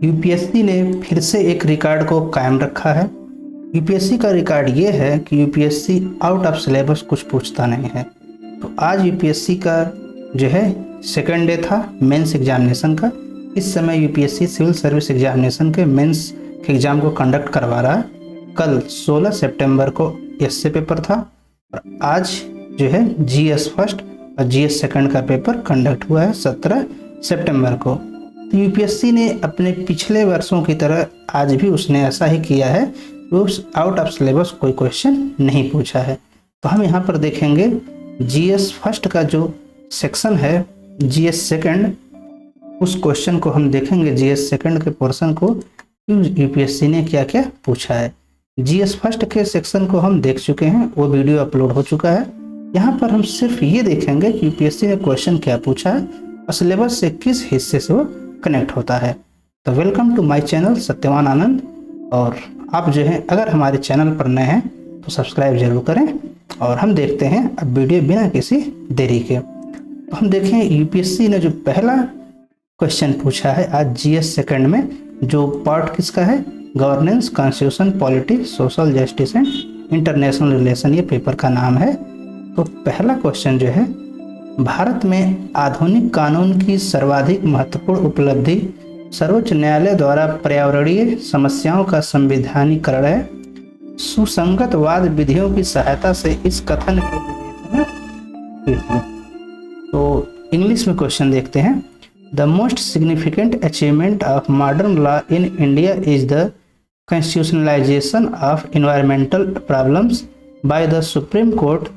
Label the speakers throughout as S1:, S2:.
S1: UPSC ने फिर से एक रिकॉर्ड को कायम रखा है। यूपीएससी का रिकॉर्ड ये है कि यूपीएससी आउट ऑफ सिलेबस कुछ पूछता नहीं है। तो आज यूपीएससी का जो है सेकेंड डे था मेंस एग्जामिनेशन का। इस समय यूपीएससी सिविल सर्विस एग्जामिनेशन के मेंस के एग्ज़ाम को कंडक्ट करवा रहा है। कल 16 सितंबर को एसए पेपर था और आज जो है जीएस फर्स्ट और जीएस सेकंड का पेपर कंडक्ट हुआ है 17 सितंबर को। तो यूपीएससी ने अपने पिछले वर्षों की तरह आज भी उसने ऐसा ही किया है, वो आउट ऑफ सिलेबस कोई क्वेश्चन नहीं पूछा है। तो हम यहाँ पर देखेंगे जीएस फर्स्ट का जो सेक्शन है जीएस सेकंड, उस क्वेश्चन को हम देखेंगे, जीएस सेकंड के पोर्शन को यूपीएससी ने क्या क्या पूछा है। जीएस फर्स्ट के सेक्शन को हम देख चुके हैं, वो वीडियो अपलोड हो चुका है। यहाँ पर हम सिर्फ ये देखेंगे कि यूपीएससी ने क्वेश्चन क्या पूछा है और सिलेबस से किस हिस्से से वो कनेक्ट होता है। तो welcome to my channel Satyavan Anand. और आप जो है अगर हमारे चैनल पर नए हैं तो सब्सक्राइब जरूर करें। और हम देखते हैं अब वीडियो बिना किसी देरी के। तो हम देखें यूपीएससी ने जो पहला क्वेश्चन पूछा है आज जीएस सेकंड में, जो पार्ट किसका है, governance, constitution, polity, social justice and international relation, ये पेपर का नाम है। तो पहला क्वेश्चन जो है, भारत में आधुनिक कानून की सर्वाधिक महत्वपूर्ण उपलब्धि सर्वोच्च न्यायालय द्वारा पर्यावरणीय समस्याओं का संविधानीकरण है। सुसंगत वाद विधियों की सहायता से इस कथन के विवेचना। तो इंग्लिश में क्वेश्चन देखते हैं। The most significant achievement of modern law in India is the constitutionalization of environmental problems by the Supreme Court.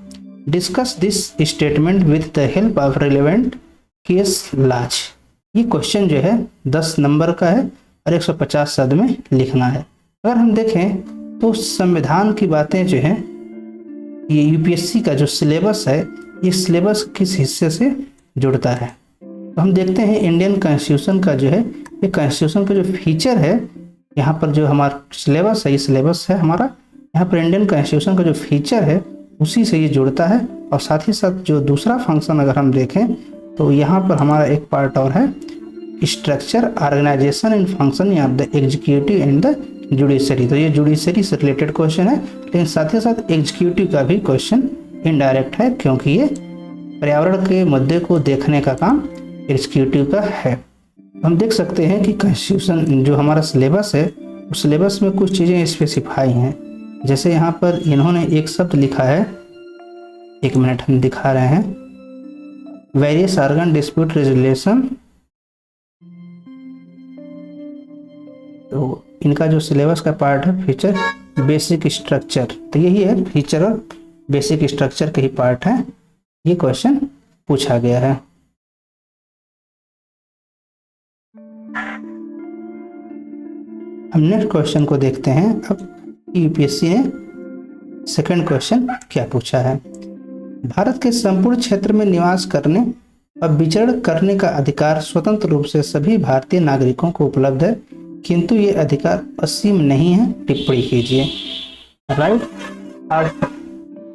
S1: Discuss this statement with the help of relevant case laws. ये question जो है 10 number का है और 150 शब्द में लिखना है। अगर हम देखें तो संविधान की बातें जो है, ये यूपीएससी का जो सिलेबस है, ये सिलेबस किस हिस्से से जुड़ता है। तो हम देखते हैं इंडियन कॉन्स्टिट्यूशन का जो है, ये कॉन्स्टिट्यूशन का जो फीचर है, यहाँ पर जो हमारा सिलेबस है, ये सिलेबस है हमारा, यहाँ पर इंडियन कॉन्स्टिट्यूशन का जो फीचर है उसी से ये जुड़ता है। और साथ ही साथ जो दूसरा फंक्शन अगर हम देखें तो यहाँ पर हमारा एक पार्ट और है, structure, organisation and function of the executive and the judiciary. तो ये जुडिशरी से रिलेटेड क्वेश्चन है, लेकिन साथ ही साथ एग्जीक्यूटिव का भी क्वेश्चन इनडायरेक्ट है, क्योंकि ये पर्यावरण के मुद्दे को देखने का काम एग्जीक्यूटिव का है। हम देख सकते हैं कि कॉन्स्टिट्यूशन जो हमारा सिलेबस है, उस सिलेबस में कुछ चीज़ें स्पेसिफाई हैं। जैसे यहाँ पर इन्होंने एक शब्द लिखा है, एक मिनट हम दिखा रहे हैं, वेरियस ऑर्गन डिस्प्यूट रेजोल्यूशन। तो इनका जो सिलेबस का पार्ट है फीचर, बेसिक स्ट्रक्चर, तो यही है फीचर और बेसिक स्ट्रक्चर के ही पार्ट है। ये क्वेश्चन पूछा गया है। हम नेक्स्ट क्वेश्चन को देखते हैं। अब यूपीएससी ने सेकंड क्वेश्चन क्या पूछा है। भारत के संपूर्ण क्षेत्र में निवास करने और विचरण करने का अधिकार स्वतंत्र रूप से सभी भारतीय नागरिकों को उपलब्ध है, किंतु ये अधिकार असीम नहीं है। टिप्पणी कीजिए।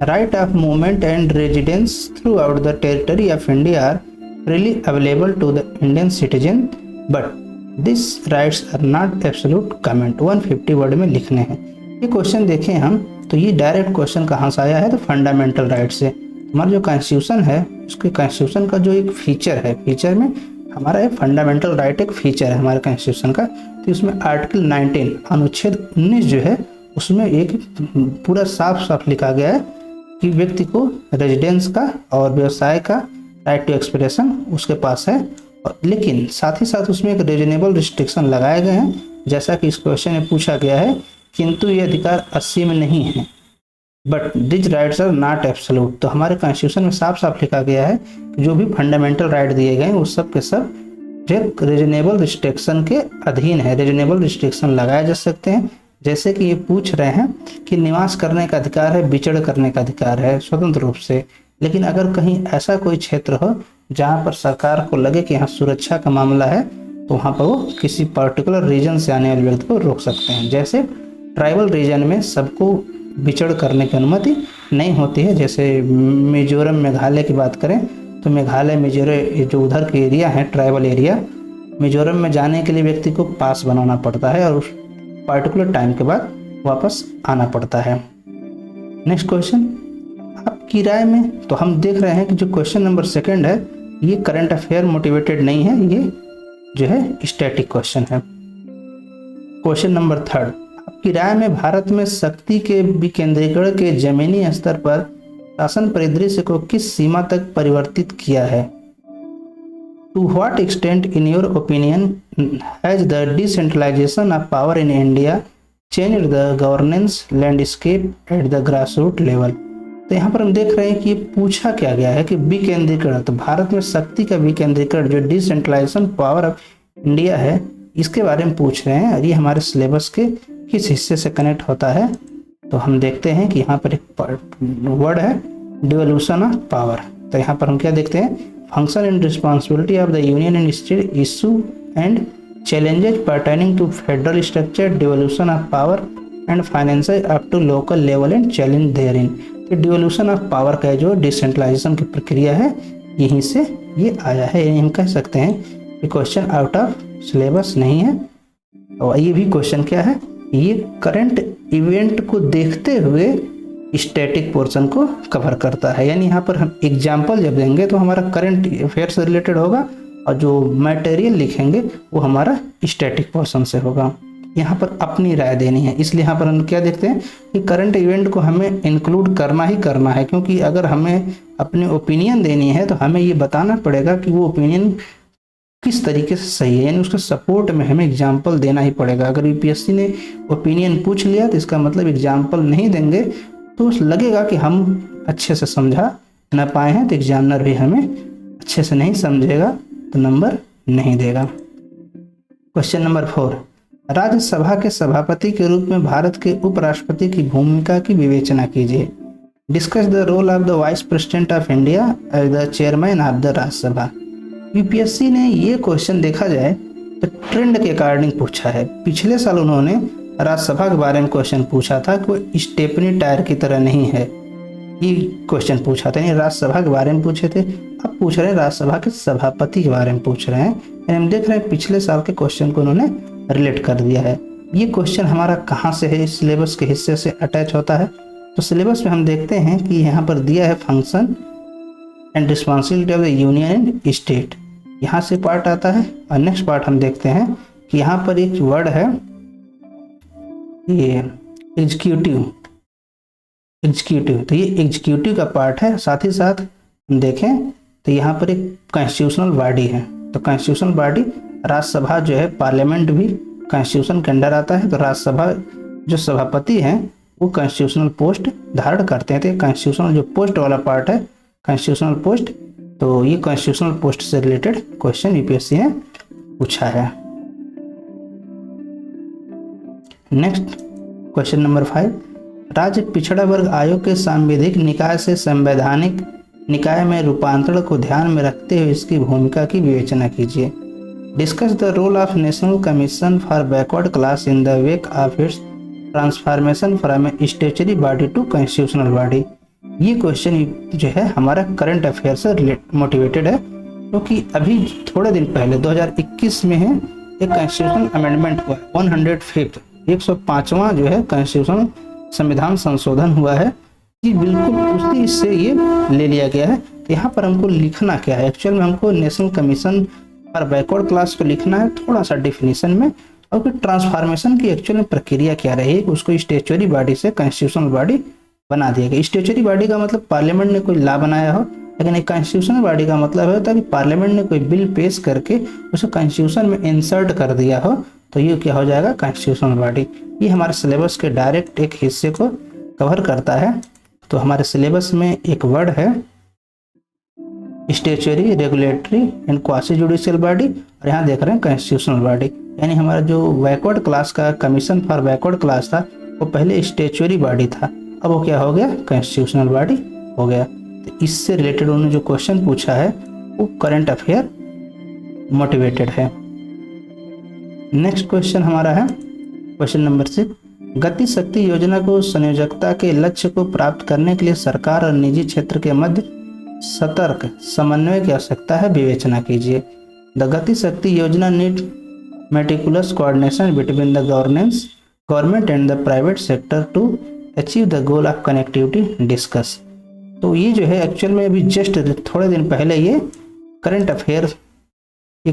S1: Right of movement and residence throughout the territory of India are freely available to the Indian citizen, but this rights are not absolute. Comment 150 word में लिखने हैं। ये क्वेश्चन देखें हम तो ये डायरेक्ट क्वेश्चन कहाँ से आया है, तो फंडामेंटल राइट से। हमारा जो कॉन्स्टिट्यूशन है, उसके कॉन्स्टिट्यूशन का जो एक फीचर है, फीचर में हमारा एक फंडामेंटल राइट एक फीचर है हमारे कॉन्स्टिट्यूशन का। तो इसमें आर्टिकल 19 अनुच्छेद 19 जो है, उसमें एक पूरा साफ साफ लिखा गया है कि व्यक्ति को रेजिडेंस का और व्यवसाय का राइट टू एक्सप्रेशन उसके पास है। लेकिन साथ ही साथ उसमें एक रीजनेबल रिस्ट्रिक्शन लगाए गए हैं, जैसा कि इस क्वेश्चन में पूछा गया है, किंतु ये अधिकार असीम नहीं है। But these rights are not absolute. तो हमारे कॉन्स्टिट्यूशन में साफ साफ लिखा गया है कि जो भी फंडामेंटल राइट दिए गए हैं वो सब के सब एक रीजनेबल रिस्ट्रिक्शन के अधीन है, रीजनेबल रिस्ट्रिक्शन लगाए जा सकते हैं। जैसे कि ये पूछ रहे हैं कि निवास करने का अधिकार है, विचरण करने का अधिकार है स्वतंत्र रूप से। लेकिन अगर कहीं ऐसा कोई क्षेत्र हो जहाँ पर सरकार को लगे कि यहाँ सुरक्षा का मामला है, तो वहाँ पर वो किसी पर्टिकुलर रीजन से आने वाले व्यक्ति को रोक सकते हैं। जैसे ट्राइबल रीजन में सबको विचरण करने की अनुमति नहीं होती है। जैसे मिजोरम, मेघालय की बात करें तो मेघालय, मिजोरम जो उधर के एरिया हैं ट्राइबल एरिया, मिजोरम में जाने के लिए व्यक्ति को पास बनाना पड़ता है और उस पार्टिकुलर टाइम के बाद वापस आना पड़ता है। नेक्स्ट क्वेश्चन, आपकी राय में तो हम देख रहे हैं कि जो क्वेश्चन नंबर 2 है ये करंट अफेयर मोटिवेटेड नहीं है, ये जो है स्टैटिक क्वेश्चन है। क्वेश्चन नंबर 3, आपकी राय में भारत में शक्ति के विकेंद्रीकरण के जमीनी स्तर पर शासन परिदृश्य को किस सीमा तक परिवर्तित किया है? To what extent in your opinion has the decentralisation of power in India changed the governance landscape at the grassroot level? तो यहाँ पर हम देख रहे हैं कि ये पूछा क्या गया है कि विकेंद्रीकरण, तो भारत में शक्ति का विकेंद्रीकरण जो डिसेंट्रलाइजेशन पावर ऑफ इंडिया है इसके बारे में पूछ रहे हैं और ये हमारे सिलेबस के किस हिस्से से कनेक्ट होता है? तो हम देखते हैं कि यहाँ पर एक वर्ड है डिवोल्यूशन ऑफ पावर। तो यहाँ पर हम क्या देखते हैं, function and responsibility of the union and state issue and challenges pertaining to federal structure, devolution of power and finance up to local level and challenge therein. तो devolution of power का जो डिसेंट्रलाइजेशन की प्रक्रिया है यहीं से ये आया है, यानी हम कह सकते हैं कि क्वेश्चन आउट ऑफ सिलेबस नहीं है। और ये भी क्वेश्चन क्या है, ये करंट इवेंट को देखते हुए स्टैटिक पोर्शन को कवर करता है, यानी यहाँ पर हम एग्जाम्पल जब देंगे तो हमारा करंट अफेयर से रिलेटेड होगा और जो मटेरियल लिखेंगे वो हमारा स्टैटिक पोर्शन से होगा। यहाँ पर अपनी राय देनी है, इसलिए यहाँ पर हम क्या देखते हैं कि करंट इवेंट को हमें इंक्लूड करना ही करना है, क्योंकि अगर हमें अपनी ओपिनियन देनी है तो हमें ये बताना पड़ेगा कि वो ओपिनियन किस तरीके से सही है, यानी उसके सपोर्ट में हमें एग्जाम्पल देना ही पड़ेगा। अगर यूपीएससी ने ओपिनियन पूछ लिया तो इसका मतलब एग्जाम्पल नहीं देंगे तो लगेगा कि हम अच्छे से समझा ना पाए हैं, तो एग्जामिनर भी हमें अच्छे से नहीं समझेगा तो नंबर नहीं देगा। क्वेश्चन नंबर 4, राज्यसभा के सभापति के रूप में भारत के उपराष्ट्रपति की भूमिका की विवेचना कीजिए। Discuss the role of the vice president of India as the chairman of the Rajya Sabha. UPSC ने ये क्वेश्चन देखा जाए तो ट्रेंड के अकॉर्डिंग पूछा है। पिछले साल उन्होंने राज्यसभा के बारे में क्वेश्चन पूछा था कि वो स्टेपनी टायर की तरह नहीं है, ये क्वेश्चन पूछा था, यानी राज्यसभा के बारे में पूछे थे। अब पूछ रहे हैं राज्यसभा के सभापति के बारे में पूछ रहे हैं, यानी हम देख रहे हैं पिछले साल के क्वेश्चन को उन्होंने रिलेट कर दिया है। ये क्वेश्चन हमारा कहाँ से है, इस सिलेबस के हिस्से से अटैच होता है। तो सिलेबस में हम देखते हैं कि यहाँ पर दिया है function and responsibility of the union and state, यहाँ से पार्ट आता है। और नेक्स्ट पार्ट हम देखते हैं कि यहाँ पर एक वर्ड है ये एग्जीक्यूटिव, तो ये एग्जीक्यूटिव का पार्ट है। साथ ही साथ हम देखें तो यहाँ पर एक कॉन्स्टिट्यूशनल बॉडी है, तो कॉन्स्टिट्यूशनल बॉडी राज्यसभा जो है पार्लियामेंट भी कॉन्स्टिट्यूशन के अंडर आता है। तो राज्यसभा जो सभापति हैं वो कॉन्स्टिट्यूशनल पोस्ट धारण करते हैं, तो कॉन्स्टिट्यूशनल जो पोस्ट वाला पार्ट है कॉन्स्टिट्यूशनल पोस्ट, तो ये कॉन्स्टिट्यूशनल पोस्ट से रिलेटेड क्वेश्चन यूपीएससी ने पूछा है। नेक्स्ट क्वेश्चन नंबर 5, राज्य पिछड़ा वर्ग आयोग के सांविधिक निकाय से संवैधानिक निकाय में रूपांतरण को ध्यान में रखते हुए इसकी भूमिका की विवेचना कीजिए। Discuss the role of national commission for backward class in the wake of its transformation from a statutory body to constitutional body. ये क्वेश्चन जो है हमारा करंट अफेयर से मोटिवेटेड है, क्योंकि अभी थोड़े दिन पहले 2021 में है एक कॉन्स्टिट्यूशनल अमेंडमेंट हुआ, 105 105वां जो है कॉन्स्टिट्यूशन संविधान संशोधन हुआ है, ये बिल्कुल उसी से ये ले लिया गया है। तो यहाँ पर हमको लिखना क्या है, एक्चुअल में हमको national commission for backward class को लिखना है थोड़ा सा डिफिनीशन में, और फिर ट्रांसफॉर्मेशन की एक्चुअल में प्रक्रिया क्या रही, उसको स्टैट्यूटरी बॉडी से कॉन्स्टिट्यूशनल बॉडी बना दिया गया। स्टैट्यूटरी बॉडी का मतलब पार्लियामेंट ने कोई लॉ बनाया हो, लेकिन एक कॉन्स्टिट्यूशनल बॉडी का मतलब होता है कि पार्लियामेंट ने कोई बिल पेश करके उसे कॉन्स्टिट्यूशन में इंसर्ट कर दिया हो, तो ये क्या हो जाएगा कॉन्स्टिट्यूशनल बॉडी। ये हमारे सिलेबस के डायरेक्ट एक हिस्से को कवर करता है। तो हमारे सिलेबस में एक वर्ड है statutory, regulatory and quasi judicial body, और यहाँ देख रहे हैं कॉन्स्टिट्यूशनल बॉडी, यानी हमारा जो बैकवर्ड क्लास का कमीशन फॉर बैकवर्ड क्लास था वो पहले स्टैट्यूटरी बॉडी था, अब वो क्या हो गया कॉन्स्टिट्यूशनल बॉडी हो गया। तो इससे रिलेटेड उन्होंने जो क्वेश्चन पूछा है वो करंट अफेयर मोटिवेटेड है। नेक्स्ट क्वेश्चन हमारा है क्वेश्चन नंबर 6, गति शक्ति योजना को संयोजकता के लक्ष्य को प्राप्त करने के लिए सरकार और निजी क्षेत्र के मध्य सतर्क समन्वय की आवश्यकता है, विवेचना कीजिए। The Gati Shakti Yojana need meticulous coordination between the government and the private sector to achieve the goal of connectivity discuss. तो ये जो है एक्चुअल में अभी जस्ट थोड़े दिन पहले ये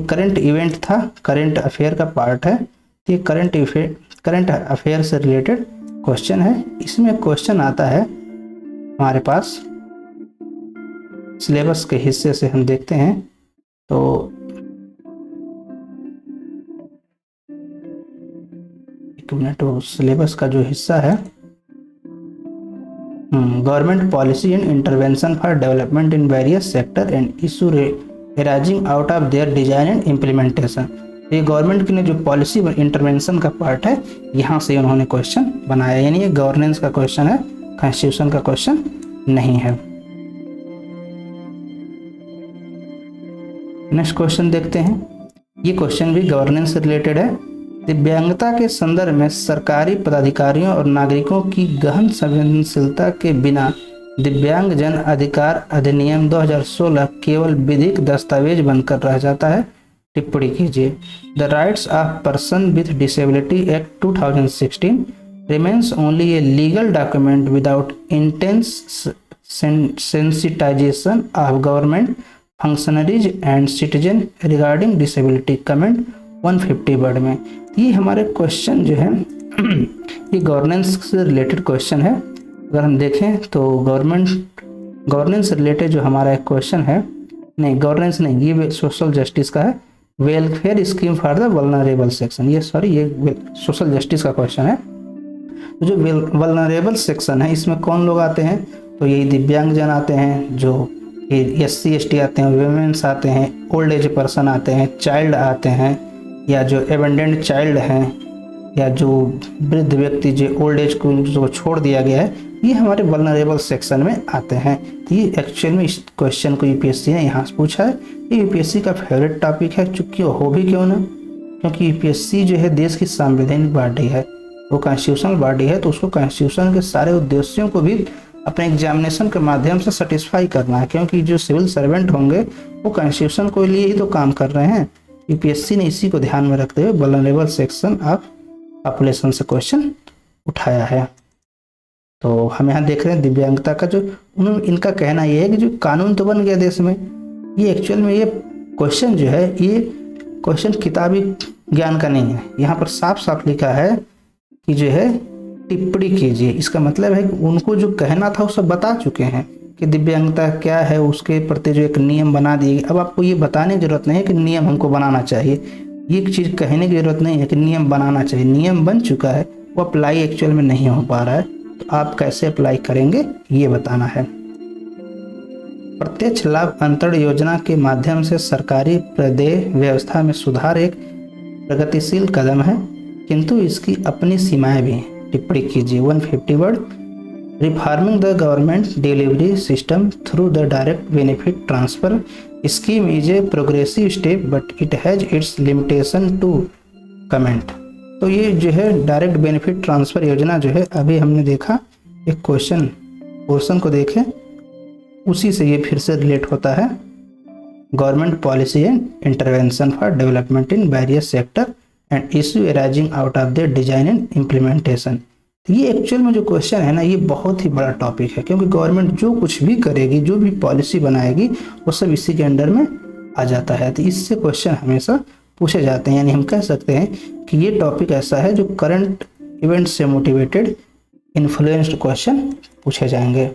S1: करंट इवेंट था, करंट अफेयर का पार्ट है। ये करंट अफेयर से रिलेटेड क्वेश्चन है। इसमें क्वेश्चन आता है हमारे पास सिलेबस के हिस्से से, हम देखते हैं तो एक मिनट, वो सिलेबस का जो हिस्सा है government policy and intervention for development in various sector and issue arising out of their design and implementation. ये गवर्नमेंट की ने जो पॉलिसी और इंटरवेंशन का पार्ट है, यहाँ से उन्होंने क्वेश्चन बनाया, यानी ये गवर्नेंस का क्वेश्चन है, कॉन्स्टिट्यूशन का क्वेश्चन नहीं है। नेक्स्ट क्वेश्चन देखते हैं। ये क्वेश्चन भी गवर्नेंस से रिलेटेड है। दिव्यांगता के संदर्भ में सरकारी पदाधिकारियों और नागरिकों की गहन संवेदनशीलता के बिना दिव्यांग जन अधिकार अधिनियम 2016 केवल विधिक दस्तावेज बनकर रह जाता है। टिप्पणी कीजिए। The rights of person with disability act 2016 remains only a legal document without intense sensitization of government functionaries and citizen regarding disability. Comment 150 word में। ये हमारे क्वेश्चन जो है ये गवर्नेंस से रिलेटेड क्वेश्चन है। अगर हम देखें तो गवर्नेंस से रिलेटेड जो हमारा एक क्वेश्चन है, नहीं गवर्नेंस नहीं, ये सोशल जस्टिस का है। Welfare scheme for the vulnerable section, ये सोशल जस्टिस का क्वेश्चन है। तो जो वल्नरेबल सेक्शन है इसमें कौन लोग आते हैं, तो यही दिव्यांगजन आते हैं, जो SC ST आते हैं, वुमेन्स आते हैं, ओल्ड एज पर्सन आते हैं, चाइल्ड आते हैं, या जो एबेंडेंट चाइल्ड हैं, या जो वृद्ध व्यक्ति जो ओल्ड एज को जो छोड़ दिया गया है, ये हमारे वल्नरेबल सेक्शन में आते हैं। तो ये एक्चुअल में इस क्वेश्चन को UPSC ने यहाँ से पूछा है। ये UPSC का फेवरेट टॉपिक है, चूँकि हो भी क्यों ना, क्योंकि UPSC जो है देश की संवैधानिक बॉडी है, वो कॉन्स्टिट्यूशनल बॉडी है, तो उसको कॉन्स्टिट्यूशन के सारे उद्देश्यों को भी अपने एग्जामिनेशन के माध्यम से सेटिस्फाई करना है, क्योंकि जो सिविल सर्वेंट होंगे वो कॉन्स्टिट्यूशन के लिए ही तो काम कर रहे हैं। UPSC ने इसी को ध्यान में रखते हुए वल्नरेबल सेक्शन ऑफ पॉपुलेशन से क्वेश्चन उठाया है। तो हम यहाँ देख रहे हैं दिव्यांगता का जो इनका कहना ये है कि जो कानून तो बन गया देश में, ये एक्चुअल में ये क्वेश्चन जो है, ये क्वेश्चन किताबी ज्ञान का नहीं है। यहाँ पर साफ साफ लिखा है कि जो है टिप्पणी कीजिए। इसका मतलब है कि उनको जो कहना था वो सब बता चुके हैं कि दिव्यांगता क्या है, उसके प्रति जो एक नियम बना दिए। अब आपको ये बताने की जरूरत नहीं है कि नियम हमको बनाना चाहिए, ये चीज़ कहने की जरूरत नहीं है कि नियम बनाना चाहिए। नियम बन चुका है, वो अप्लाई एक्चुअल में नहीं हो पा रहा है, तो आप कैसे अप्लाई करेंगे ये बताना है। प्रत्यक्ष लाभ अंतरण योजना के माध्यम से सरकारी प्रदेय व्यवस्था में सुधार एक प्रगतिशील कदम है, किंतु इसकी अपनी सीमाएं भी हैं। टिप्पणी कीजिए 150 word. Reforming the government delivery system through the direct benefit transfer scheme is a progressive step but it has its limitation too. Comment. तो ये जो है डायरेक्ट बेनिफिट ट्रांसफर योजना जो है, अभी हमने देखा एक क्वेश्चन पोर्शन को देखें, उसी से ये फिर से रिलेट होता है। Government policy and intervention for development in various sector and issue arising out of their design and implementation. ये एक्चुअल में जो क्वेश्चन है ना, ये बहुत ही बड़ा टॉपिक है, क्योंकि गवर्नमेंट जो कुछ भी करेगी, जो भी पॉलिसी बनाएगी, वो सब इसी के अंडर में आ जाता है। तो इससे क्वेश्चन हमेशा पूछे जाते हैं, यानी हम कह सकते हैं कि ये टॉपिक ऐसा है जो करंट इवेंट से मोटिवेटेड इन्फ्लुएंस्ड क्वेश्चन पूछे जाएंगे।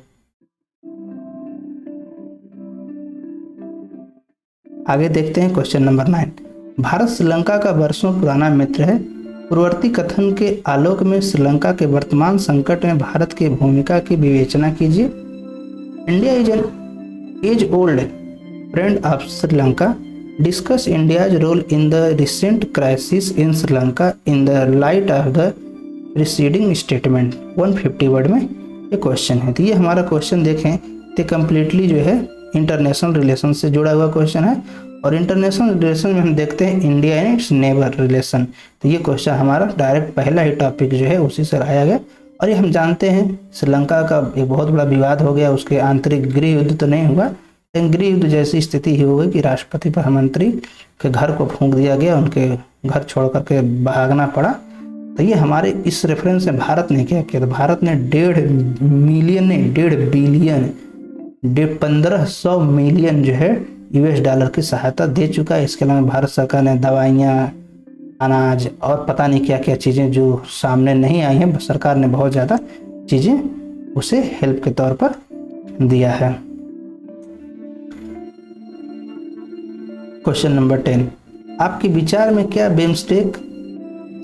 S1: आगे देखते हैं क्वेश्चन नंबर 9। भारत श्रीलंका का वर्षों पुराना मित्र है। पूर्ववर्ती कथन के आलोक में श्रीलंका के वर्तमान संकट में भारत की भूमिका की विवेचना कीजिए। India is an age old friend of Sri Lanka. Discuss India's role in the recent crisis in Sri Lanka in the light of the preceding statement. 150 word में ये क्वेश्चन है। तो ये हमारा क्वेश्चन देखें तो कम्प्लीटली जो है इंटरनेशनल रिलेशन से जुड़ा हुआ क्वेश्चन है, और इंटरनेशनल रिलेशन में हम देखते हैं India and it's neighbour relation. तो ये क्वेश्चन हमारा डायरेक्ट पहला ही टॉपिक जो है उसी से लाया गया। और ये हम जानते हैं श्रीलंका का एक बहुत बड़ा विवाद हो गया, उसके आंतरिक गृह युद्ध तो नहीं हुआ, गृह युद्ध जैसी स्थिति ही हो गई कि राष्ट्रपति प्रधानमंत्री के घर को फूंक दिया गया, उनके घर छोड़ करके भागना पड़ा। तो ये हमारे इस रेफरेंस में भारत ने क्या किया, तो भारत ने 1.5 मिलियन नहीं 1.5 बिलियन 1500 मिलियन जो है US डॉलर की सहायता दे चुका है। इसके अलावा भारत सरकार ने दवाइयाँ, अनाज और पता नहीं क्या क्या चीज़ें जो सामने नहीं आई हैं, सरकार ने बहुत ज़्यादा चीज़ें उसे हेल्प के तौर पर दिया है। क्वेश्चन नंबर 10, आपके विचार में क्या बिम्स्टेक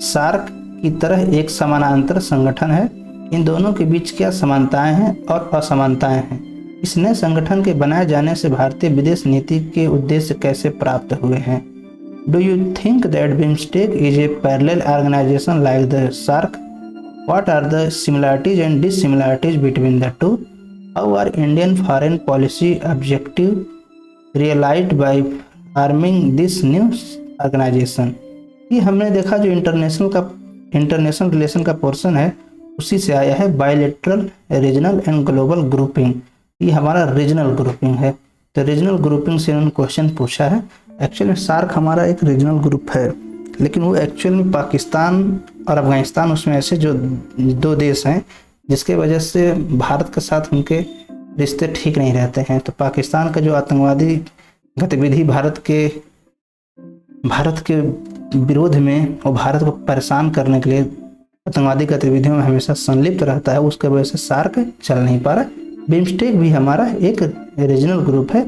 S1: सार्क की तरह एक समानांतर संगठन है? इन दोनों के बीच क्या समानताएं हैं और असमानताएं हैं? इस नए संगठन के बनाए जाने से भारतीय विदेश नीति के उद्देश्य कैसे प्राप्त हुए हैं? Do you think that BIMSTEC is a parallel organization like the SAARC? What are the similarities and dissimilarities between the two? How are Indian foreign policy objectives realized by forming this new organization? ये हमने देखा जो international relation का portion है उसी से आया है, bilateral, regional and global grouping. ये हमारा रीजनल ग्रुपिंग है। तो रीजनल ग्रुपिंग से उन्होंने क्वेश्चन पूछा है। एक्चुअली सार्क हमारा एक रीजनल ग्रुप है, लेकिन वो एक्चुअल में पाकिस्तान और अफगानिस्तान उसमें ऐसे जो 2 देश हैं जिसके वजह से भारत के साथ उनके रिश्ते ठीक नहीं रहते हैं। तो पाकिस्तान का जो आतंकवादी गतिविधि भारत के विरोध में और भारत को परेशान करने के लिए आतंकवादी गतिविधियों में हमेशा संलिप्त रहता है, उसके वजह से सार्क चल नहीं पा रहा। बिम्स्टेक भी हमारा एक रीजनल ग्रुप है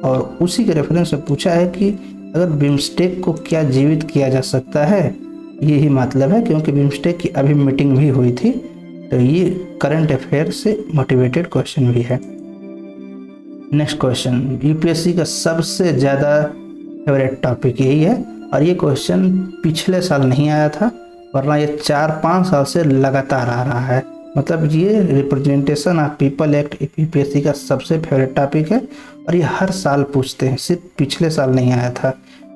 S1: और उसी के रेफरेंस में पूछा है कि अगर बिम्स्टेक को क्या जीवित किया जा सकता है, यही मतलब है, क्योंकि बिम्स्टेक की अभी मीटिंग भी हुई थी। तो ये करंट अफेयर से मोटिवेटेड क्वेश्चन भी है। नेक्स्ट क्वेश्चन, यूपीएससी का सबसे ज़्यादा फेवरेट टॉपिक यही है और ये क्वेश्चन पिछले साल नहीं आया था, वरना ये 4-5 साल से लगातार आ रहा है। मतलब ये representation of people act UPSC का सबसे फेवरेट टॉपिक है और ये हर साल पूछते हैं, सिर्फ पिछले साल नहीं आया था।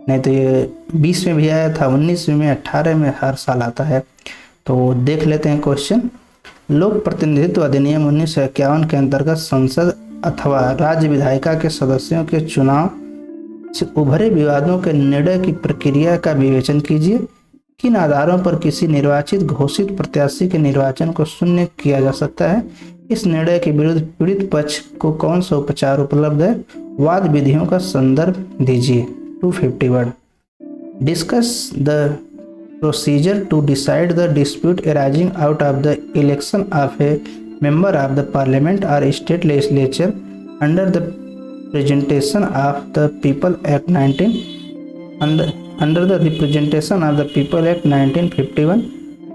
S1: नहीं तो ये 20 में भी आया था, 19 में, 18 में, हर साल आता है। तो देख लेते हैं क्वेश्चन। लोक प्रतिनिधित्व अधिनियम 1951 के अंतर्गत संसद अथवा राज्य विधायिका के सदस्यों के चुनाव से उभरे विवादों के निर्णय की प्रक्रिया का विवेचन कीजिए। किन आधारों पर किसी निर्वाचित घोषित प्रत्याशी के निर्वाचन को शून्य किया जा सकता है? इस निर्णय के विरुद्ध पीड़ित पक्ष को कौन सा उपचार उपलब्ध है? वाद विधियों का संदर्भ दीजिए। 250 word. Discuss the procedure to decide the dispute arising out of the election of a member of the parliament और state legislature under the representation of the people act 1951.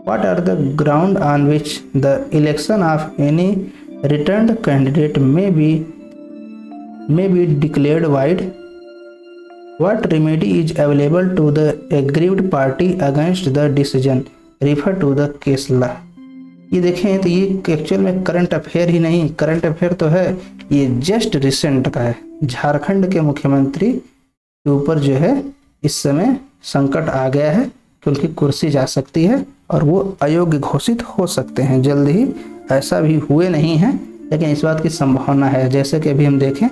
S1: What are the ground on which the election of any returned candidate may be declared void? What remedy is available to the aggrieved party against the decision? Refer to the case law. ये देखें तो ये actual में current affair ही नहीं, current affair तो है, ये just recent का है। झारखंड के मुख्यमंत्री के ऊपर जो है इस समय संकट आ गया है कि उनकी कुर्सी जा सकती है और वो अयोग्य घोषित हो सकते हैं जल्द ही। ऐसा भी हुए नहीं है, लेकिन इस बात की संभावना है। जैसे कि अभी हम देखें,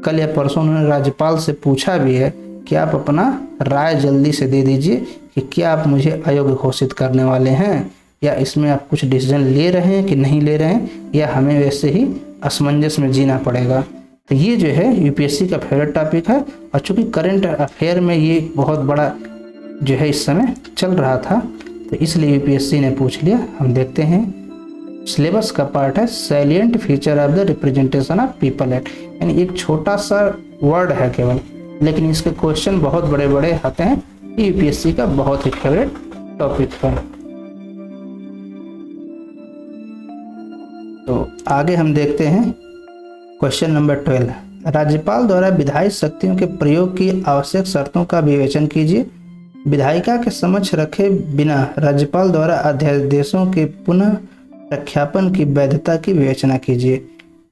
S1: कल या परसों उन्होंने राज्यपाल से पूछा भी है कि आप अपना राय जल्दी से दे दीजिए कि क्या आप मुझे अयोग्य घोषित करने वाले हैं, या इसमें आप कुछ डिसीजन ले रहे हैं कि नहीं ले रहे हैं, या हमें वैसे ही असमंजस में जीना पड़ेगा। तो ये जो है यूपीएससी का फेवरेट टॉपिक है और चूंकि करंट अफेयर में ये बहुत बड़ा जो है इस समय चल रहा था, तो इसलिए यूपीएससी ने पूछ लिया। हम देखते हैं, सिलेबस का पार्ट है salient feature of the representation of people act, यानी एक छोटा सा वर्ड है केवल, लेकिन इसके क्वेश्चन बहुत बड़े बड़े आते हैं। ये यूपीएससी का बहुत ही फेवरेट टॉपिक है। तो आगे हम देखते हैं क्वेश्चन नंबर 12। राज्यपाल द्वारा विधायी शक्तियों के प्रयोग की आवश्यक शर्तों का विवेचन कीजिए। विधायिका के समक्ष रखे बिना राज्यपाल द्वारा अध्यादेशों के पुनः प्रख्यापन की वैधता की विवेचना कीजिए।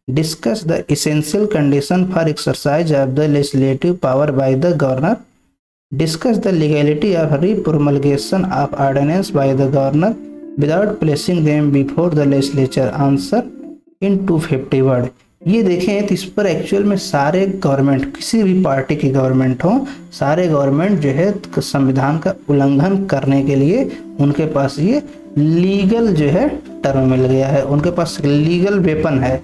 S1: Discuss the essential condition for exercise of the legislative power by the governor. Discuss the legality of repromulgation of ordinance by the governor without placing them before the legislature. Answer in 250 word. ये देखें तो इस पर actual में सारे government, किसी भी party की गवर्नमेंट हो, सारे गवर्नमेंट जो है संविधान का उल्लंघन करने के लिए उनके पास ये लीगल जो है टर्म मिल गया है, उनके पास लीगल वेपन है।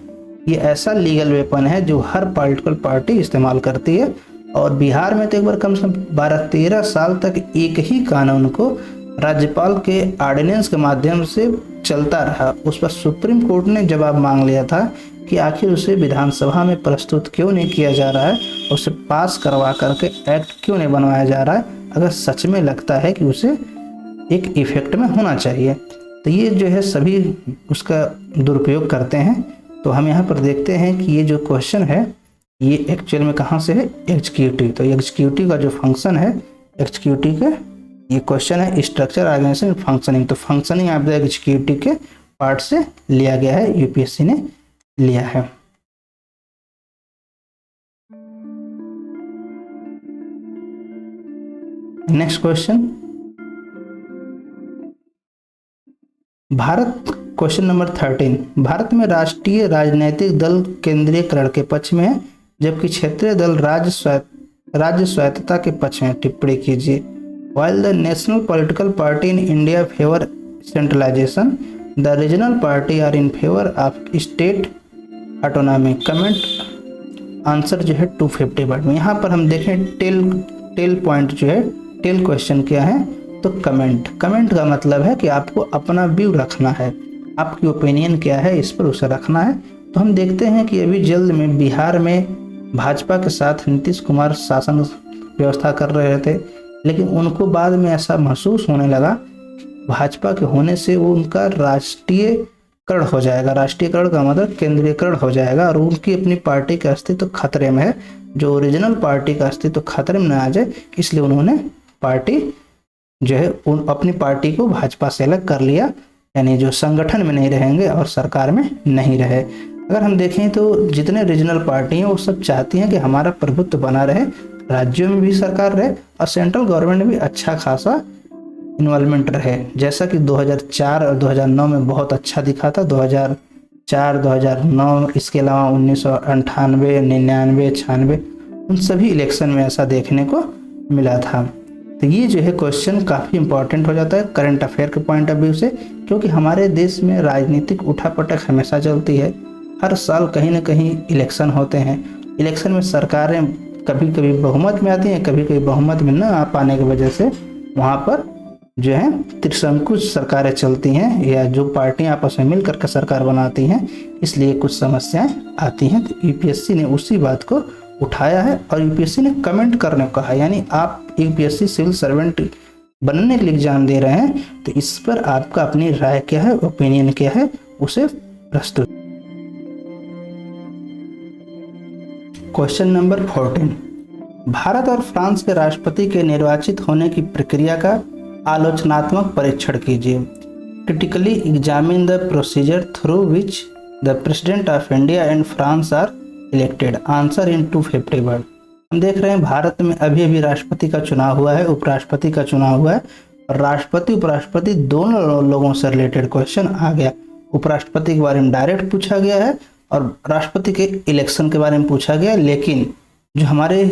S1: ये ऐसा लीगल वेपन है जो हर पॉलिटिकल पार्टी इस्तेमाल करती है। और बिहार में तो एक बार कम से कम 12-13 साल तक एक ही कानून को राज्यपाल के ऑर्डिनेंस के माध्यम से चलता रहा। उस पर सुप्रीम कोर्ट ने जवाब मांग लिया था कि आखिर उसे विधानसभा में प्रस्तुत क्यों नहीं किया जा रहा है, उसे पास करवा करके एक्ट क्यों नहीं बनवाया जा रहा है, अगर सच में लगता है कि उसे एक इफेक्ट में होना चाहिए। तो ये जो है सभी उसका दुरुपयोग करते हैं। तो हम यहाँ पर देखते हैं कि ये जो क्वेश्चन है ये एक्चुअल में कहाँ से है, एग्जीक्यूटिव। तो एग्जीक्यूटिव का जो फंक्शन है, एग्जीक्यूटिव का ये क्वेश्चन है स्ट्रक्चर, ऑर्गेनाइजेशन, फंक्शनिंग। तो फंक्शनिंग ऑफ द एग्जीक्यूटिव के पार्ट से लिया गया है, यूपीएससी ने लिया है। Next question, Bharat, question number 13, Bharat में राष्ट्रीय राजनीतिक दल केंद्रीयकरण के पक्ष में है जबकि क्षेत्रीय दल राज्य स्वायत्तता के पक्ष में। टिप्पणी कीजिए। While the national political party in India favor centralization, the regional party are in favor of state autonomy. Comment answer जो है 250 वर्ड में। यहाँ पर हम देखें टेल पॉइंट जो है, टेल क्वेश्चन क्या है, तो कमेंट। कमेंट का मतलब है कि आपको अपना व्यू रखना है, आपकी ओपिनियन क्या है इस पर उसे रखना है। तो हम देखते हैं कि अभी जल्द में बिहार में भाजपा के साथ नीतीश कुमार शासन व्यवस्था कर रहे थे, लेकिन उनको बाद में ऐसा महसूस होने लगा भाजपा के होने से वो उनका राष्ट्रीयकरण हो जाएगा। राष्ट्रीयकरण का मतलब केंद्रीयकरण हो जाएगा और उनकी अपनी पार्टी का अस्तित्व खतरे में है, जो ओरिजिनल पार्टी का अस्तित्व खतरे में न आ जाए, इसलिए उन्होंने पार्टी जो है अपनी पार्टी को भाजपा से अलग कर लिया, यानी जो संगठन में नहीं रहेंगे और सरकार में नहीं रहे। अगर हम देखें तो जितने रीजनल पार्टी हैं वो सब चाहती हैं कि हमारा प्रभुत्व बना रहे, राज्यों में भी सरकार रहे और सेंट्रल गवर्नमेंट में भी अच्छा खासा इन्वॉल्वमेंट रहे, जैसा कि 2004 और 2009 में बहुत अच्छा दिखा था। 2004, 2009, इसके अलावा 1998, 99, 96 उन सभी इलेक्शन में ऐसा देखने को मिला था। तो ये जो है क्वेश्चन काफ़ी इंपॉर्टेंट हो जाता है करंट अफेयर के पॉइंट ऑफ व्यू से, क्योंकि हमारे देश में राजनीतिक उठापटक हमेशा चलती है। हर साल कहीं ना कहीं इलेक्शन होते हैं। इलेक्शन में सरकारें कभी कभी बहुमत में आती हैं, कभी कभी बहुमत में न आ पाने की वजह से वहाँ पर जो है त्रिशंकु सरकारें चलती हैं, या जो पार्टियां आपस में मिलकर के सरकार बनाती हैं, इसलिए कुछ समस्याएं आती हैं। तो यूपीएससी ने उसी बात को उठाया है और यूपीएससी ने कमेंट करने को कहा, यानी आप यूपीएससी सिविल सर्वेंट बनने के लिए एग्जाम दे रहे हैं तो इस पर आपका अपनी राय क्या है, ओपिनियन क्या है, उसे प्रस्तुत। क्वेश्चन नंबर 14, भारत और फ्रांस के राष्ट्रपति के निर्वाचित होने की प्रक्रिया का आलोचनात्मक परीक्षण कीजिए। Critically examine the procedure through which the president of India and France are elected. Answer in 250 word. हम देख रहे हैं भारत में अभी अभी राष्ट्रपति का चुनाव हुआ है, उपराष्ट्रपति का चुनाव हुआ है, और राष्ट्रपति उपराष्ट्रपति दोनों लोगों से रिलेटेड क्वेश्चन आ गया। उपराष्ट्रपति के बारे में डायरेक्ट पूछा गया है और राष्ट्रपति के इलेक्शन के बारे में पूछा गया। लेकिन जो हमारे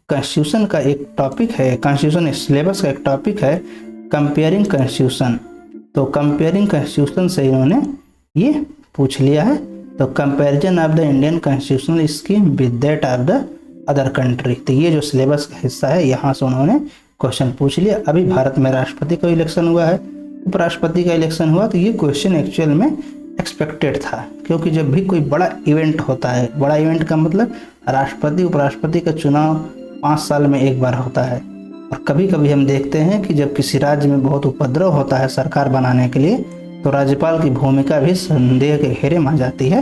S1: कॉन्स्टिट्यूशन का एक टॉपिक है, कॉन्स्टिट्यूशन सिलेबस का एक टॉपिक है कंपेयरिंग कॉन्स्टिट्यूशन, तो कंपेयरिंग कॉन्स्टिट्यूशन से इन्होंने ये पूछ लिया है। तो comparison of the Indian constitutional scheme with that of the other country, तो ये जो सिलेबस का हिस्सा है यहाँ से उन्होंने क्वेश्चन पूछ लिया। अभी भारत में राष्ट्रपति का इलेक्शन हुआ है, उपराष्ट्रपति का इलेक्शन हुआ, तो ये क्वेश्चन एक्चुअल में एक्सपेक्टेड था, क्योंकि जब भी कोई बड़ा इवेंट होता है, बड़ा इवेंट का मतलब राष्ट्रपति उपराष्ट्रपति का चुनाव 5 साल में एक बार होता है। और कभी कभी हम देखते हैं कि जब किसी राज्य में बहुत उपद्रव होता है सरकार बनाने के लिए, तो राज्यपाल की भूमिका भी संदेह के घेरे में आ जाती है।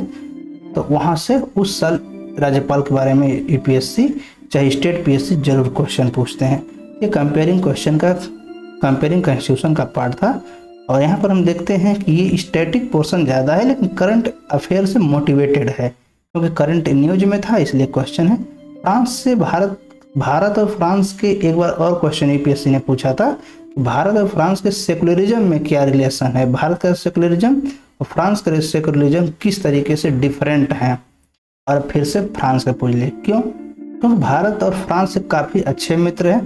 S1: तो वहाँ से उस साल राज्यपाल के बारे में यूपीएससी चाहे स्टेट पीएससी जरूर क्वेश्चन पूछते हैं। ये कंपेयरिंग क्वेश्चन का कंपेयरिंग कॉन्स्टिट्यूशन का पार्ट था। और यहाँ पर हम देखते हैं कि ये स्टैटिक पोर्शन ज़्यादा है लेकिन करंट अफेयर से मोटिवेटेड है, क्योंकि करंट न्यूज में था, इसलिए क्वेश्चन है। फ्रांस से भारत और फ्रांस के एक बार और क्वेश्चन यूपीएससी ने पूछा था कि भारत और फ्रांस के सेकुलरिज्म में क्या रिलेशन है, भारत का सेकुलरिज्म और फ्रांस का सेकुलरिज्म किस तरीके से डिफरेंट हैं। और फिर से फ्रांस का पूछ ले। क्यों? क्योंकि भारत और फ्रांस से काफ़ी अच्छे मित्र हैं।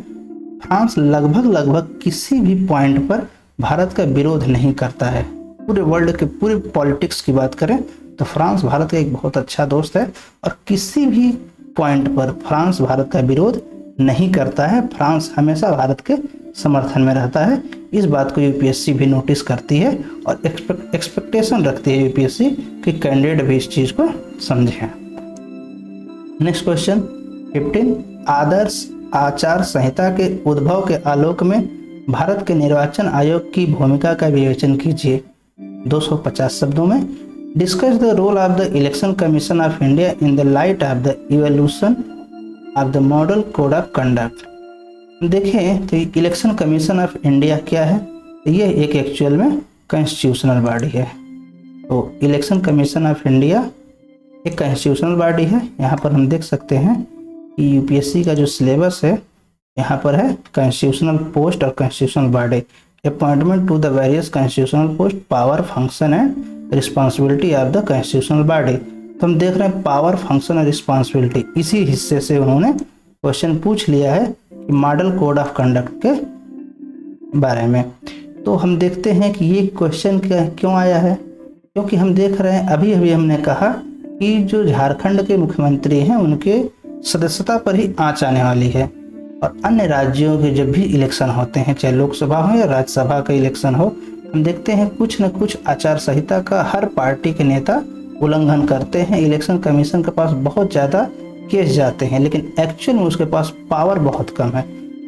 S1: फ्रांस लगभग किसी भी पॉइंट पर भारत का विरोध नहीं करता है। पूरे वर्ल्ड के पूरे पॉलिटिक्स की बात करें तो फ्रांस भारत का एक बहुत अच्छा दोस्त है और किसी भी पॉइंट पर फ्रांस भारत का विरोध नहीं करता है। फ्रांस हमेशा भारत के समर्थन में रहता है। इस बात को यूपीएससी भी नोटिस करती है और एक्सपेक्टेशन रखती है यूपीएससी कि कैंडिडेट भी इस चीज़ को समझें। नेक्स्ट क्वेश्चन 15, आदर्श आचार संहिता के उद्भव के आलोक में भारत के निर्वाचन आयोग की भूमिका का विवेचन कीजिए 250 शब्दों में। Discuss the role of the election commission of India in the light of the evolution of the model code of conduct. देखें तो इलेक्शन कमीशन ऑफ इंडिया क्या है? ये एक एक्चुअल में कॉन्स्टिट्यूशनल बॉडी है। तो इलेक्शन कमीशन ऑफ इंडिया एक कॉन्स्टिट्यूशनल बॉडी है। यहाँ पर हम देख सकते हैं कि यूपीएससी का जो सिलेबस है यहाँ पर है कॉन्स्टिट्यूशनल पोस्ट और constitutional body, appointment to the various constitutional post, power, function and responsibility of the constitutional body. तो हम देख रहे हैं पावर, फंक्शन और रिस्पॉन्सिबिलिटी, इसी हिस्से से उन्होंने क्वेश्चन पूछ लिया है कि मॉडल कोड ऑफ कंडक्ट के बारे में। तो हम देखते हैं कि ये क्वेश्चन क्यों आया है, क्योंकि हम देख रहे हैं अभी अभी हमने कहा कि जो झारखंड के मुख्यमंत्री हैं उनके सदस्यता पर ही आंच आने वाली है और अन्य राज्यों के जब भी इलेक्शन होते हैं, चाहे लोकसभा हो या राज्यसभा का इलेक्शन हो, हम देखते हैं कुछ न कुछ आचार संहिता का हर पार्टी के नेता उल्लंघन करते हैं। इलेक्शन कमीशन के पास बहुत ज़्यादा केस जाते हैं लेकिन एक्चुअल में उसके पास पावर बहुत कम है।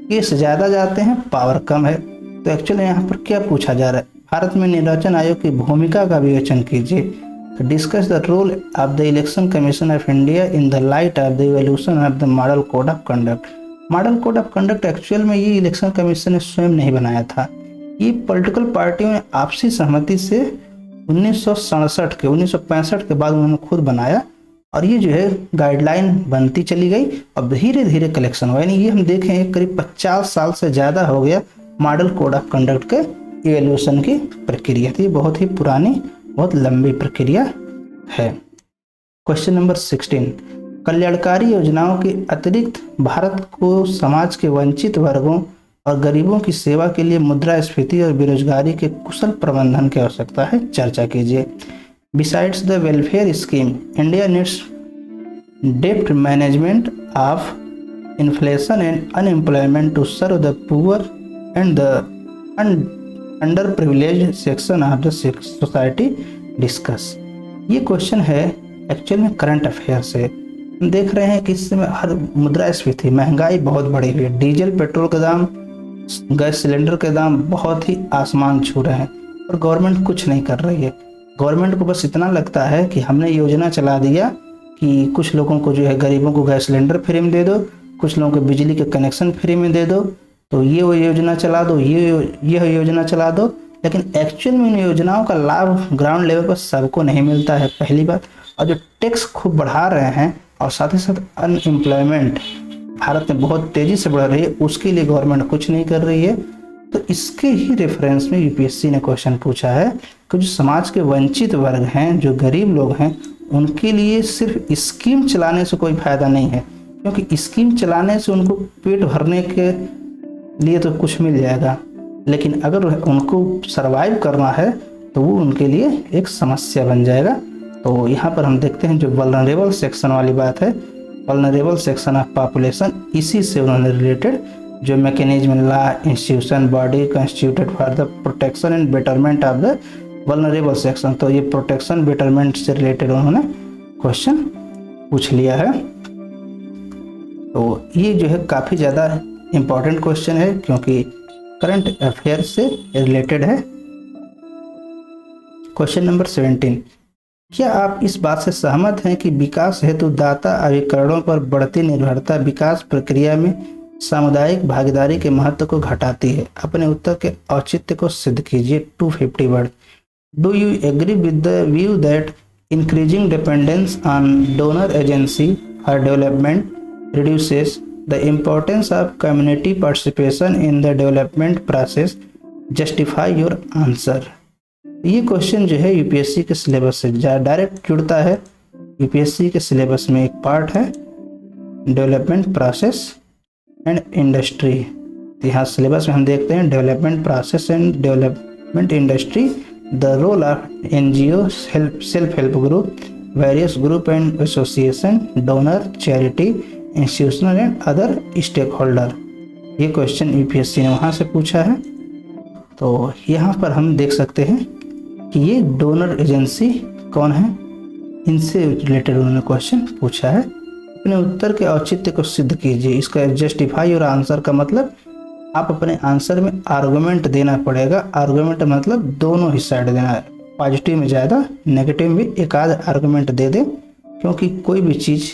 S1: केस ज़्यादा जाते हैं, पावर कम है। तो एक्चुअली यहाँ पर क्या पूछा जा रहा है? भारत में निर्वाचन आयोग की भूमिका का विवेचन कीजिए। Discuss the role of the election commission of India in the light of the evolution of the model code of conduct. Model code of conduct actual में ये इलेक्शन कमीशन ने स्वयं नहीं बनाया था। ये पॉलिटिकल पार्टियों ने आपसी सहमति से 1965 के बाद उन्होंने खुद बनाया और ये जो है गाइडलाइन बनती चली गई और धीरे धीरे कलेक्शन हुआ। यानी ये हम देखें करीब 50 साल से ज़्यादा हो गया मॉडल कोड ऑफ कंडक्ट के इवैल्यूएशन की प्रक्रिया थी। बहुत ही पुरानी, बहुत लंबी प्रक्रिया है। क्वेश्चन नंबर 16, कल्याणकारी योजनाओं के अतिरिक्त भारत को समाज के वंचित वर्गों और गरीबों की सेवा के लिए मुद्रास्फीति और बेरोजगारी के कुशल प्रबंधन की आवश्यकता है, चर्चा कीजिए। Besides the welfare scheme, India needs डेप्ट management of inflation and unemployment to serve the poor and the under privilege section of the society, discuss. ये क्वेश्चन है एक्चुअल में करंट अफेयर से। हम देख रहे हैं कि इस समय हर मुद्रास्फीति, महंगाई बहुत बढ़ी हुई है। डीजल पेट्रोल के दाम, गैस सिलेंडर के दाम बहुत ही आसमान छू रहे हैं और गवर्नमेंट कुछ नहीं कर रही है। गवर्नमेंट को बस इतना लगता है कि हमने योजना चला दिया कि कुछ लोगों को जो है गरीबों को गैस सिलेंडर फ्री में दे दो, कुछ लोगों को बिजली के कनेक्शन फ्री में दे दो, तो ये वो योजना चला दो, यह योजना चला दो। लेकिन एक्चुअल में इन योजनाओं का लाभ ग्राउंड लेवल पर सबको नहीं मिलता है, पहली बात। और जो टैक्स खूब बढ़ा रहे हैं और साथ ही साथ अनएम्प्लॉयमेंट भारत में बहुत तेज़ी से बढ़ रही है, उसके लिए गवर्नमेंट कुछ नहीं कर रही है। तो इसके ही रेफरेंस में यूपीएससी ने क्वेश्चन पूछा है कि जो समाज के वंचित वर्ग हैं, जो गरीब लोग हैं, उनके लिए सिर्फ स्कीम चलाने से कोई फ़ायदा नहीं है, क्योंकि स्कीम चलाने से उनको पेट भरने के लिए तो कुछ मिल जाएगा, लेकिन अगर उनको सरवाइव करना है तो वो उनके लिए एक समस्या बन जाएगा। तो यहाँ पर हम देखते हैं जो वल्नरेबल सेक्शन वाली बात है, वल्नरेबल सेक्शन ऑफ पॉपुलेशन, इसी से उन्होंने रिलेटेड जो mechanism, law, institution, body constituted for the protection and betterment of the vulnerable section, तो ये प्रोटेक्शन बेटरमेंट से रिलेटेड उन्होंने क्वेश्चन पूछ लिया है। तो ये जो है काफ़ी ज़्यादा इम्पॉर्टेंट क्वेश्चन है क्योंकि करंट अफेयर से रिलेटेड है। क्वेश्चन नंबर 17, क्या आप इस बात से सहमत हैं कि विकास हेतु दाता अभिकरणों पर बढ़ती निर्भरता विकास प्रक्रिया में सामुदायिक भागीदारी के महत्व को घटाती है? अपने उत्तर के औचित्य को सिद्ध कीजिए। 250 word. Do you agree with the view that increasing dependence on donor agency for development reduces the importance of community participation in the development process? Justify your answer। ये क्वेश्चन जो है यूपीएससी के सिलेबस से direct जुड़ता है। UPSC के syllabus में एक पार्ट है डेवलपमेंट प्रोसेस एंड इंडस्ट्री। यहाँ सिलेबस में हम देखते हैं development process and development industry, the role of NGO, self help group, various group and association, donor, charity, institutional and other stakeholder. ये क्वेश्चन यूपीएससी ने वहाँ से पूछा है। तो यहाँ पर हम देख सकते हैं कि ये डोनर एजेंसी कौन है, इनसे रिलेटेड उन्होंने क्वेश्चन पूछा है। अपने उत्तर के औचित्य को सिद्ध कीजिए। इसका जस्टिफाई और आंसर का मतलब आप अपने आंसर में आर्गुमेंट देना पड़ेगा। आर्गुमेंट मतलब दोनों ही साइड देना है, पॉजिटिव में ज़्यादा, नेगेटिव में भी एक आध आर्गुमेंट दे दें, क्योंकि कोई भी चीज़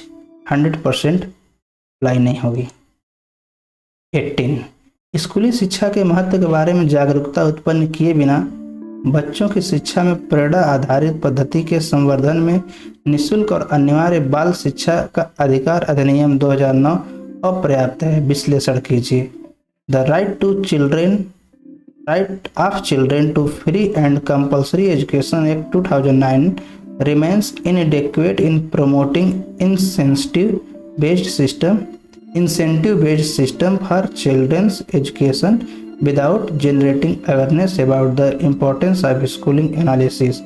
S1: 100% अप्लाई नहीं होगी। 18, स्कूली शिक्षा के महत्व के बारे में जागरूकता उत्पन्न किए बिना बच्चों की शिक्षा में प्रेरणा आधारित पद्धति के संवर्धन में निःशुल्क और अनिवार्य बाल शिक्षा का अधिकार अधिनियम 2009 अपर्याप्त है। विश्लेषण कीजिए। The right of children to free and compulsory education act 2009 remains inadequate in promoting incentive-based system for children's education without generating awareness about the importance of schooling analysis।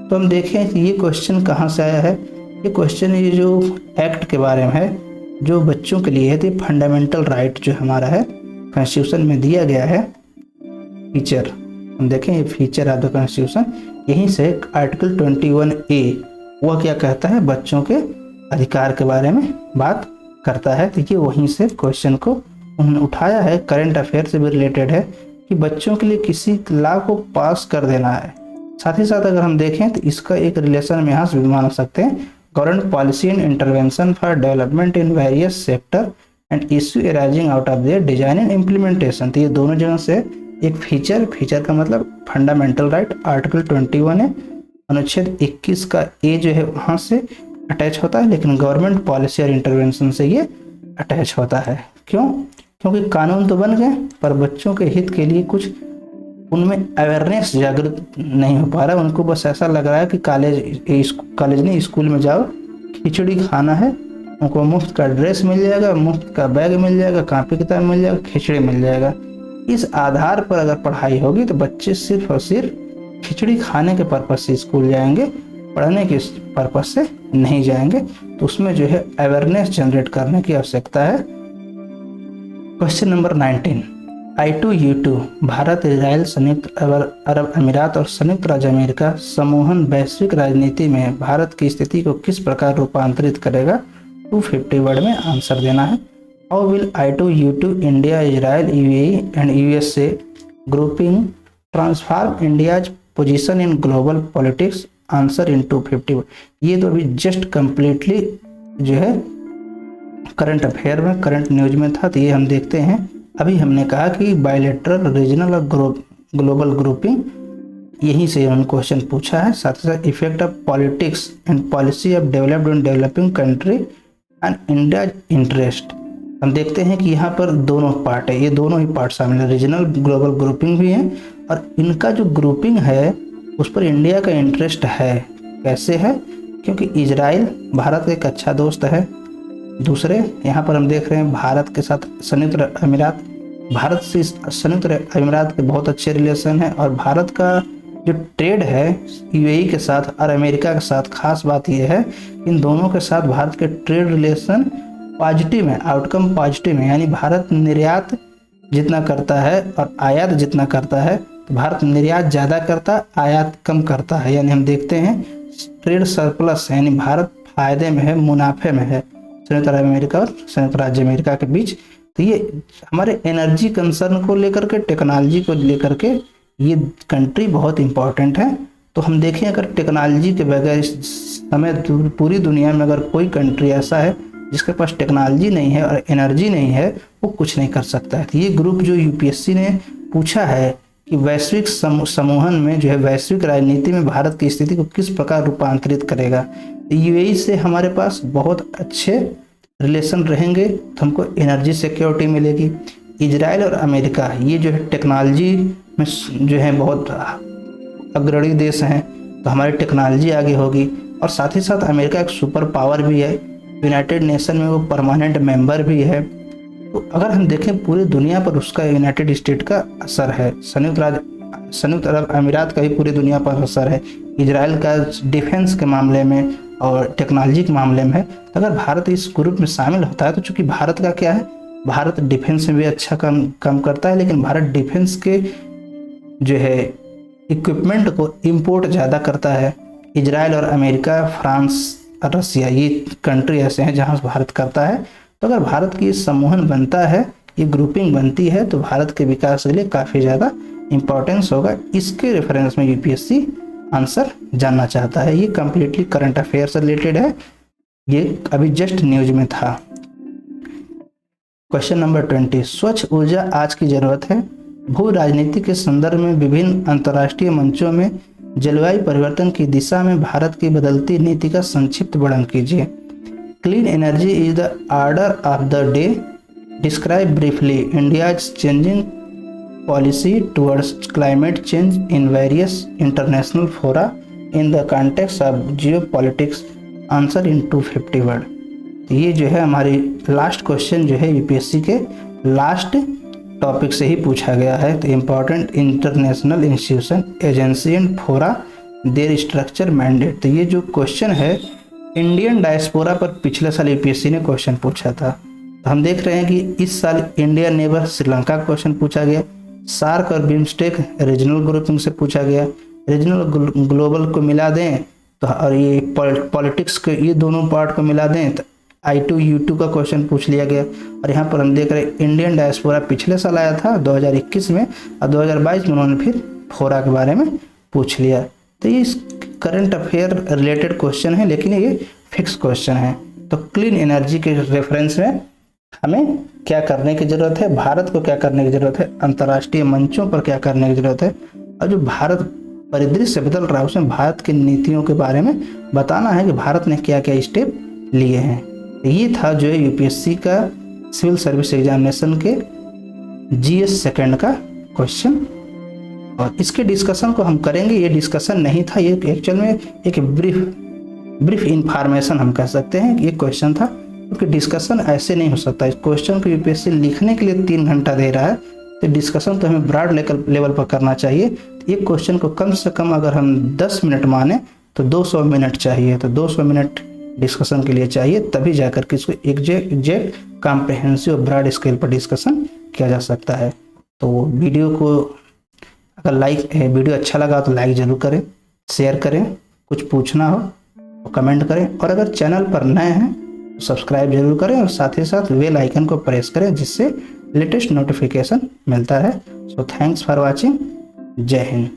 S1: तो हम देखें कि ये क्वेश्चन कहाँ से आया है। ये क्वेश्चन ये जो एक्ट के बारे में है जो बच्चों के लिए है, तो फंडामेंटल राइट जो हमारा है कॉन्स्टिट्यूशन में दिया गया है। फीचर हम देखें, ये फीचर ऑफ द कॉन्स्टिट्यूशन, यहीं से आर्टिकल 21A वह क्या कहता है, बच्चों के अधिकार के बारे में बात करता है। तो ये वहीं से क्वेश्चन को उन्होंने उठाया है, करंट अफेयर से भी रिलेटेड है कि बच्चों के लिए किसी लॉ को पास कर देना है। साथ ही साथ अगर हम देखें तो इसका एक रिलेशन हम यहाँ से भी मान सकते हैं, government policy and intervention for development in various sector and issue arising out of their design and implementation. तो ये दोनों जगह से एक फीचर का मतलब फंडामेंटल राइट आर्टिकल 21 है, अनुच्छेद 21 का ए जो है वहाँ से अटैच होता है, लेकिन गवर्नमेंट पॉलिसी और इंटरवेंशन से ये अटैच होता है। क्यों? क्योंकि कानून तो बन गए पर बच्चों के हित के लिए कुछ उनमें अवेयरनेस जागृत नहीं हो पा रहा है। उनको बस ऐसा लग रहा है कि कॉलेज नहीं, स्कूल में जाओ, खिचड़ी खाना है, उनको मुफ्त का ड्रेस मिल जाएगा, मुफ्त का बैग मिल जाएगा, कॉपी किताब मिल जाएगा, खिचड़ी मिल जाएगा। इस आधार पर अगर पढ़ाई होगी तो बच्चे सिर्फ और सिर्फ खिचड़ी खाने के पर्पज से स्कूल जाएंगे, पढ़ने के पर्पज से नहीं जाएंगे। तो उसमें जो है अवेयरनेस जनरेट करने की आवश्यकता है। Question number 19, I2U2 Bharat, Israel, संयुक्त अरब अमीरात और संयुक्त राज्य अमेरिका समूहन वैश्विक राजनीति में भारत की स्थिति को किस प्रकार रूपांतरित करेगा? 250 वर्ड में आंसर देना है। How will I2U2 India, Israel, UAE and USA grouping transform India's position in global politics? Answer in 250 word. ये तो अभी जस्ट कम्प्लीटली जो है करंट अफेयर में, करंट न्यूज में था, तो ये हम देखते हैं। अभी हमने कहा कि बायलैटरल, रीजनल और ग्लोबल ग्रुपिंग, यहीं से उन्होंने क्वेश्चन पूछा है। साथ ही साथ effect of politics and policy of developed and developing country and India's interest. हम देखते हैं कि यहाँ पर दोनों पार्ट है, ये दोनों ही पार्ट शामिल है, रीजनल ग्लोबल ग्रुपिंग भी है, और इनका जो ग्रुपिंग है उस पर इंडिया का इंटरेस्ट है। कैसे है? क्योंकि इजराइल भारत का एक अच्छा दोस्त है। दूसरे यहाँ पर हम देख रहे हैं भारत के साथ संयुक्त अमीरात, भारत से संयुक्त अमीरात के बहुत अच्छे रिलेशन है, और भारत का जो ट्रेड है यूएई के साथ और अमेरिका के साथ, खास बात यह है इन दोनों के साथ भारत के ट्रेड रिलेशन पॉजिटिव है, आउटकम पॉजिटिव है। यानी भारत निर्यात जितना करता है और आयात जितना करता है, तो भारत निर्यात ज़्यादा करता, आयात कम करता है। यानी हम देखते हैं ट्रेड सरप्लस है, यानी भारत फायदे में है, मुनाफे में है संयुक्त अरब अमेरिका और संयुक्त राज्य अमेरिका के बीच। तो ये हमारे एनर्जी कंसर्न को लेकर के, टेक्नोलॉजी को लेकर के ये कंट्री बहुत इंपॉर्टेंट है। तो हम देखें अगर टेक्नोलॉजी के बगैर इस समय पूरी दुनिया में अगर कोई कंट्री ऐसा है जिसके पास टेक्नोलॉजी नहीं है और एनर्जी नहीं है, वो कुछ नहीं कर सकता है। तो ये ग्रुप जो यूपीएससी ने पूछा है कि वैश्विक समूहन में जो है वैश्विक राजनीति में भारत की स्थिति को किस प्रकार रूपांतरित करेगा। यूएई से हमारे पास बहुत अच्छे रिलेशन रहेंगे तो हमको एनर्जी सिक्योरिटी मिलेगी। इजराइल और अमेरिका ये जो है टेक्नोलॉजी में जो है बहुत अग्रणी देश हैं, तो हमारी टेक्नोलॉजी आगे होगी। और साथ ही साथ अमेरिका एक सुपर पावर भी है, यूनाइटेड नेशन में वो परमानेंट मेंबर भी है। तो अगर हम देखें पूरी दुनिया पर उसका यूनाइटेड स्टेट का असर है, संयुक्त अरब अमीरात का भी पूरी दुनिया पर असर है, इजराइल का डिफेंस के मामले में और टेक्नोलॉजी के मामले में है। तो अगर भारत इस ग्रुप में शामिल होता है तो चूंकि भारत का क्या है, भारत डिफेंस में भी अच्छा काम करता है, लेकिन भारत डिफेंस के जो है इक्विपमेंट को इंपोर्ट ज़्यादा करता है। इजराइल और अमेरिका, फ्रांस और रसिया, ये कंट्री ऐसे हैं जहाँ भारत करता है। तो अगर भारत की समूहन बनता है, ये ग्रुपिंग बनती है, तो भारत के विकास के लिए काफ़ी ज़्यादा इम्पोर्टेंस होगा। इसके रेफरेंस में यूपीएससी आंसर जानना चाहता है। ये कम्प्लीटली करंट अफेयर से रिलेटेड है, ये अभी जस्ट न्यूज में था। क्वेश्चन नंबर 20, स्वच्छ ऊर्जा आज की जरूरत है। भू राजनीति के संदर्भ में विभिन्न अंतर्राष्ट्रीय मंचों में जलवायु परिवर्तन की दिशा में भारत की बदलती नीति का संक्षिप्त वर्णन कीजिए। Clean energy is the order of the day. Describe briefly India's changing policy towards climate change in various international fora in the context of geopolitics. Answer in 250 word. ये जो है हमारी लास्ट क्वेश्चन जो है यूपीएससी के last topic से ही पूछा गया है। तो important international institution agency and फोरा देयर स्ट्रक्चर मैंडेट। तो ये जो क्वेश्चन है इंडियन डायस्पोरा पर पिछले साल यूपीएससी ने क्वेश्चन पूछा था। तो हम देख रहे हैं कि इस साल इंडिया नेबर श्रीलंका का क्वेश्चन पूछा गया। सार्क और बिम्स्टेक रीजनल ग्रुपिंग से पूछा गया। रीजनल ग्लोबल को मिला दें तो और ये पॉलिटिक्स के ये दोनों पार्ट को मिला दें तो I2 U2 का क्वेश्चन पूछ लिया गया। और यहाँ पर हम देख रहे हैं इंडियन डायस्पोरा पिछले साल आया था 2021 में, और 2022 में उन्होंने फिर फोरा के बारे में पूछ लिया। तो ये करंट अफेयर रिलेटेड क्वेश्चन है, लेकिन ये फिक्स क्वेश्चन है। तो क्लीन एनर्जी के रेफरेंस में हमें क्या करने की ज़रूरत है, भारत को क्या करने की ज़रूरत है, अंतर्राष्ट्रीय मंचों पर क्या करने की ज़रूरत है, और जो भारत परिदृश्य बदल रहा है उसमें भारत की नीतियों के बारे में बताना है कि भारत ने क्या क्या स्टेप लिए हैं। ये था जो है यूपीएससी का सिविल सर्विस एग्जामिनेशन के जीएस सेकंड का क्वेश्चन, और इसके डिस्कशन को हम करेंगे। ये डिस्कशन नहीं था, ये एक्चुअल में एक ब्रीफ इंफॉर्मेशन हम कह सकते हैं। ये क्वेश्चन था, क्योंकि डिस्कशन ऐसे नहीं हो सकता। इस क्वेश्चन को यूपीएससी लिखने के लिए 3 घंटा दे रहा है, तो डिस्कशन तो हमें ब्रॉड लेवल पर करना चाहिए। ये क्वेश्चन को कम से कम अगर हम 10 मिनट माने तो 200 मिनट चाहिए। तो 200 मिनट डिस्कशन के लिए चाहिए, तभी जाकर के इसको एग्जैक्ट कॉम्प्रिहेंसिव और ब्रॉड स्केल पर डिस्कशन किया जा सकता है। तो वीडियो को अगर वीडियो अच्छा लगा तो लाइक ज़रूर करें, शेयर करें, कुछ पूछना हो तो कमेंट करें, और अगर चैनल पर नए हैं तो सब्सक्राइब जरूर करें और साथ ही साथ बेल आइकन को प्रेस करें, जिससे लेटेस्ट नोटिफिकेशन मिलता है। So thanks for watching. जय हिंद।